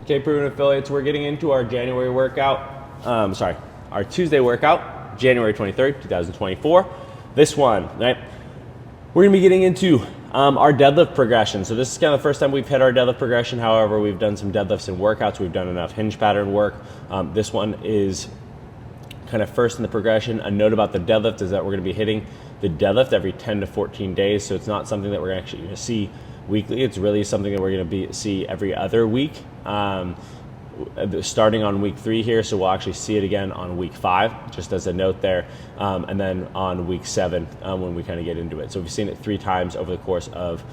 Okay, Proven Affiliates, we're getting into our January workout, our Tuesday workout, January 23rd, 2024. This one, right? We're gonna be getting into our deadlift progression. So this is kind of the first time we've hit our deadlift progression. However, we've done some deadlifts and workouts. We've done enough hinge pattern work. This one is kind of first in the progression. A note about the deadlift is that we're gonna be hitting the deadlift every 10 to 14 days. So it's not something that we're actually gonna see weekly. It's really something that we're going to see every other week, starting on week 3 here. So we'll actually see it again on week 5, just as a note there, and then on week 7 when we kind of get into it. So we've seen it 3 times over the course of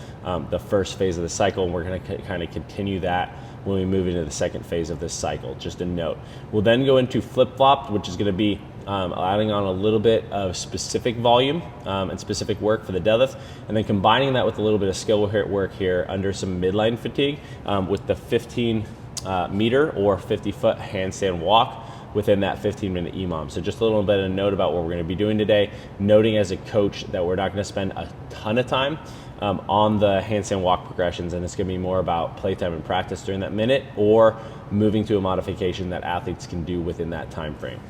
the first phase of the cycle, and we're going to kind of continue that when we move into the second phase of this cycle. Just a note. We'll then go into flip-flop, which is going to be adding on a little bit of specific volume and specific work for the deadlift, and then combining that with a little bit of skill work here under some midline fatigue with the 15 meter or 50-foot handstand walk within that 15-minute EMOM. So just a little bit of a note about what we're going to be doing today, noting as a coach that we're not going to spend a ton of time on the handstand walk progressions, and it's going to be more about playtime and practice during that minute or moving to a modification that athletes can do within that time frame.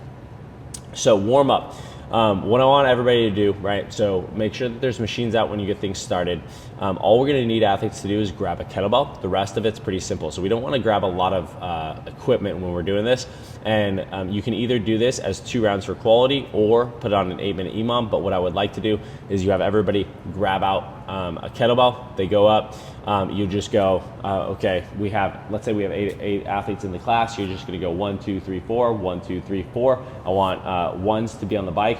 So warm up. What I want everybody to do, right? So make sure that there's machines out when you get things started. All we're going to need athletes to do is grab a kettlebell. The rest of it's pretty simple. So we don't want to grab a lot of equipment when we're doing this. And you can either do this as 2 rounds for quality or put on an 8-minute EMOM. But what I would like to do is you have everybody grab out a kettlebell. They go up. You just go, okay, let's say we have 8 athletes in the class. You're just going to go 1, 2, 3, 4, 1, 2, 3, 4. I want ones to be on the bike,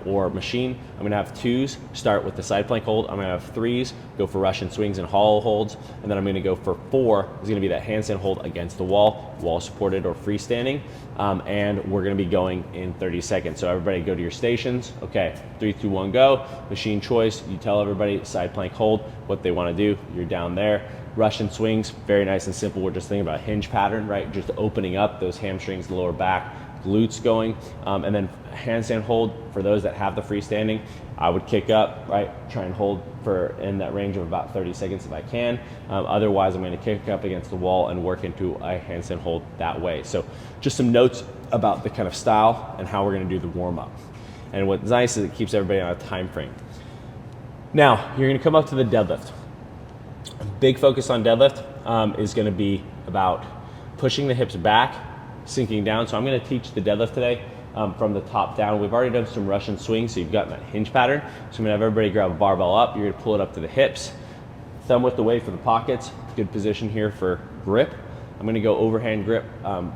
or machine. I'm going to have 2s start with the side plank hold. I'm going to have 3s go for Russian swings and hollow holds. And then I'm going to go for 4 is going to be that handstand hold against the wall supported or freestanding. And we're going to be going in 30 seconds. So everybody go to your stations. Okay, 3, 2, 1, go. Machine choice. You tell everybody side plank hold, what they want to do. You're down there. Russian swings, very nice and simple. We're just thinking about hinge pattern, right? Just opening up those hamstrings, lower back, glutes going, and then handstand hold for those that have the freestanding. I would kick up, right? Try and hold for in that range of about 30 seconds if I can. Otherwise, I'm going to kick up against the wall and work into a handstand hold that way. So just some notes about the kind of style and how we're going to do the warm up. And what's nice is it keeps everybody on a time frame. Now, you're going to come up to the deadlift. A big focus on deadlift is going to be about pushing the hips back, sinking down. So I'm going to teach the deadlift today from the top down. We've already done some Russian swings, so you've got that hinge pattern. So I'm going to have everybody grab a barbell up. You're going to pull it up to the hips, thumb width away for the pockets. Good position here for grip. I'm going to go overhand grip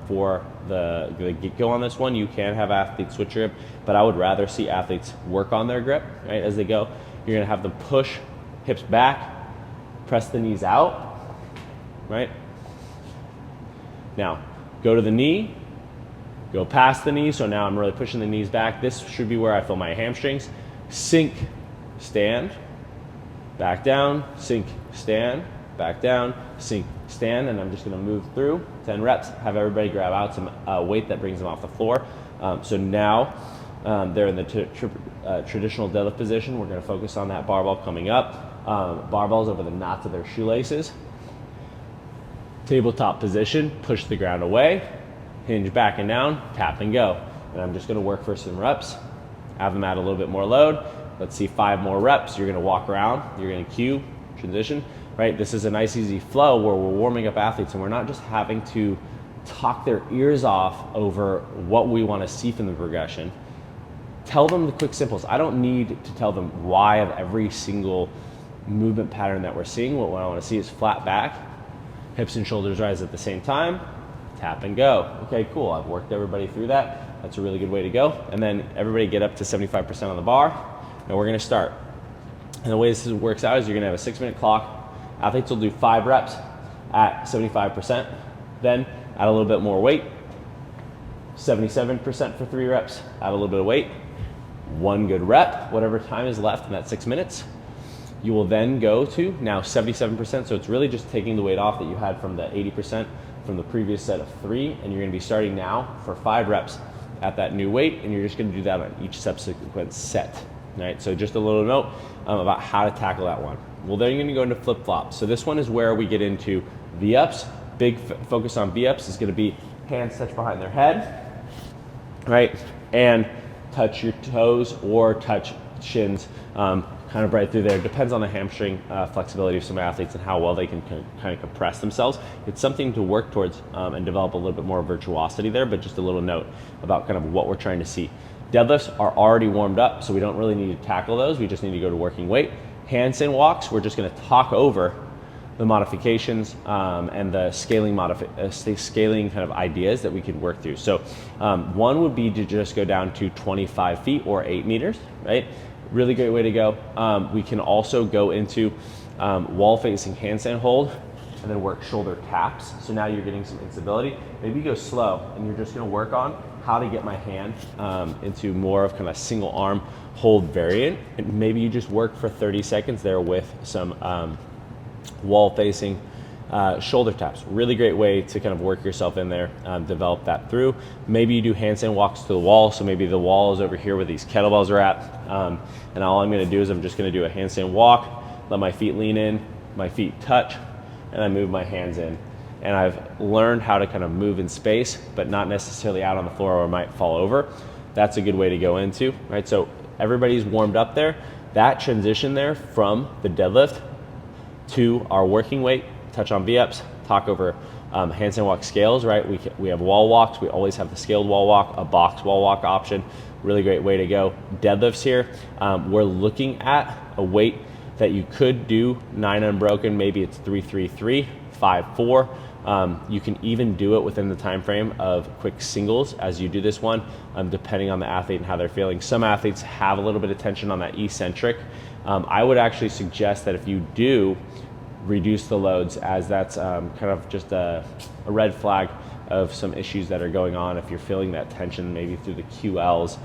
for the get-go on this one. You can have athletes switch grip, but I would rather see athletes work on their grip, right, as they go. You're going to have them push hips back, press the knees out, right? Now, go to the knee, go past the knee. So now I'm really pushing the knees back. This should be where I feel my hamstrings. Sink, stand, back down, sink, stand, back down, sink, stand. And I'm just gonna move through 10 reps, have everybody grab out some weight that brings them off the floor. So now they're in the traditional deadlift position. We're gonna focus on that barbell coming up. Barbells over the knots of their shoelaces. Tabletop position, push the ground away, hinge back and down, tap and go. And I'm just gonna work for some reps, have them add a little bit more load. Let's see 5 more reps. You're gonna walk around, you're gonna cue, transition, right? This is a nice easy flow where we're warming up athletes and we're not just having to talk their ears off over what we wanna see from the progression. Tell them the quick simples. I don't need to tell them why of every single movement pattern that we're seeing. What I wanna see is flat back, hips and shoulders rise at the same time, tap and go. Okay, cool, I've worked everybody through that. That's a really good way to go. And then everybody get up to 75% on the bar, and we're gonna start. And the way this works out is you're gonna have a 6-minute clock. Athletes will do 5 reps at 75%, then add a little bit more weight, 77% for 3 reps, add a little bit of weight, 1 good rep, whatever time is left in that 6 minutes. You will then go to now 77%, so it's really just taking the weight off that you had from the 80% from the previous set of 3, and you're gonna be starting now for 5 reps at that new weight, and you're just gonna do that on each subsequent set, right? So just a little note about how to tackle that one. Well, then you're gonna go into flip-flops. So this one is where we get into V-ups, Big focus on V-ups is going to be hands touch behind their head, right? And touch your toes or touch shins kind of right through there. Depends on the hamstring flexibility of some athletes and how well they can kind of compress themselves. It's something to work towards and develop a little bit more virtuosity there, but just a little note about kind of what we're trying to see. Deadlifts are already warmed up, so we don't really need to tackle those. We just need to go to working weight. Handstand walks, we're just going to talk over the modifications and the scaling kind of ideas that we could work through. So one would be to just go down to 25 feet or 8 meters, right? Really great way to go. We can also go into wall-facing handstand hold and then work shoulder taps. So now you're getting some instability. Maybe you go slow and you're just gonna work on how to get my hand into more of kind of single arm hold variant. And maybe you just work for 30 seconds there with some wall-facing shoulder taps. Really great way to kind of work yourself in there, develop that through. Maybe you do handstand walks to the wall. So maybe the wall is over here where these kettlebells are at. And all I'm gonna do is I'm just gonna do a handstand walk, let my feet lean in, my feet touch, and I move my hands in. And I've learned how to kind of move in space, but not necessarily out on the floor or I might fall over. That's a good way to go into, right? So everybody's warmed up there. That transition there from the deadlift to our working weight, touch on V-ups, talk over handstand walk scales, right? We have wall walks. We always have the scaled wall walk, a box wall walk option. Really great way to go. Deadlifts here, we're looking at a weight that you could do 9 unbroken. Maybe it's 3-3-3, 5-4. You can even do it within the time frame of quick singles as you do this one, depending on the athlete and how they're feeling. Some athletes have a little bit of tension on that eccentric. I would actually suggest that if you do reduce the loads, as that's kind of just a red flag of some issues that are going on if you're feeling that tension maybe through the QLs,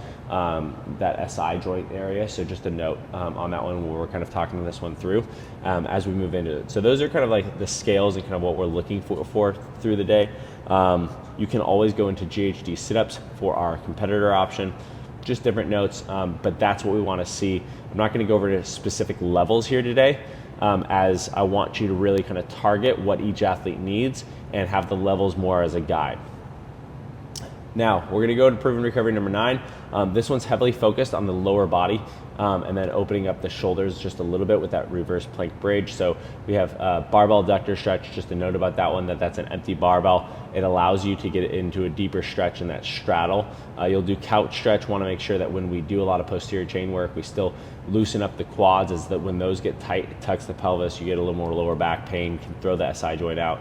that SI joint area. So just a note on that one where we're kind of talking this one through as we move into it. So those are kind of like the scales and kind of what we're looking for through the day. You can always go into GHD sit-ups for our competitor option. Just different notes, but that's what we want to see. I'm not going to go over to specific levels here today, as I want you to really kind of target what each athlete needs and have the levels more as a guide. Now, we're gonna go to proven recovery number 9. This one's heavily focused on the lower body and then opening up the shoulders just a little bit with that reverse plank bridge. So we have barbell adductor stretch. Just a note about that one, that's an empty barbell. It allows you to get into a deeper stretch in that straddle. You'll do couch stretch. Want to make sure that when we do a lot of posterior chain work, we still loosen up the quads, as that when those get tight, it tucks the pelvis, you get a little more lower back pain, can throw the SI joint out.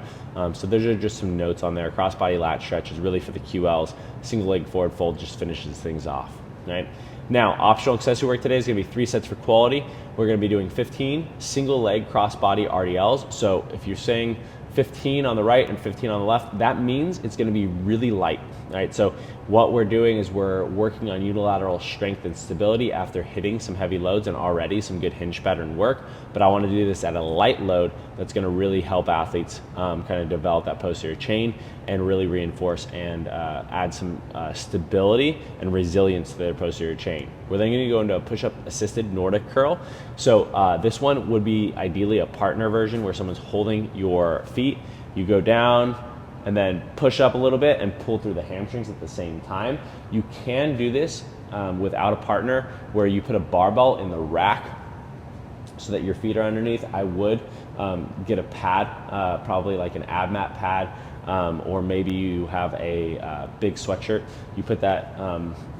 So those are just some notes on there. Cross body lat stretch is really for the QLs. Single leg forward fold just finishes things off, right? Now, optional accessory work today is gonna be 3 sets for quality. We're gonna be doing 15 single leg cross body RDLs. So if you're saying 15 on the right and 15 on the left, that means it's gonna be really light, right? So what we're doing is we're working on unilateral strength and stability after hitting some heavy loads and already some good hinge pattern work. But I wanna do this at a light load that's gonna really help athletes kind of develop that posterior chain and really reinforce and add some stability and resilience to their posterior chain. We're then gonna go into a push-up assisted Nordic curl. So this one would be ideally a partner version where someone's holding your feet, you go down and then push up a little bit and pull through the hamstrings at the same time. You can do this without a partner, where you put a barbell in the rack so that your feet are underneath. I would get a pad, probably like an ab mat pad, or maybe you have a big sweatshirt. You put that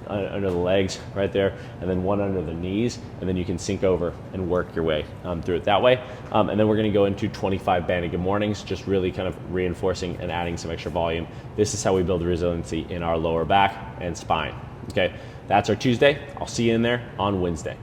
under the legs right there, and then one under the knees, and then you can sink over and work your way through it that way. And then we're gonna go into 25 banded good mornings, just really kind of reinforcing and adding some extra volume. This is how we build resiliency in our lower back and spine. Okay, that's our Tuesday. I'll see you in there on Wednesday.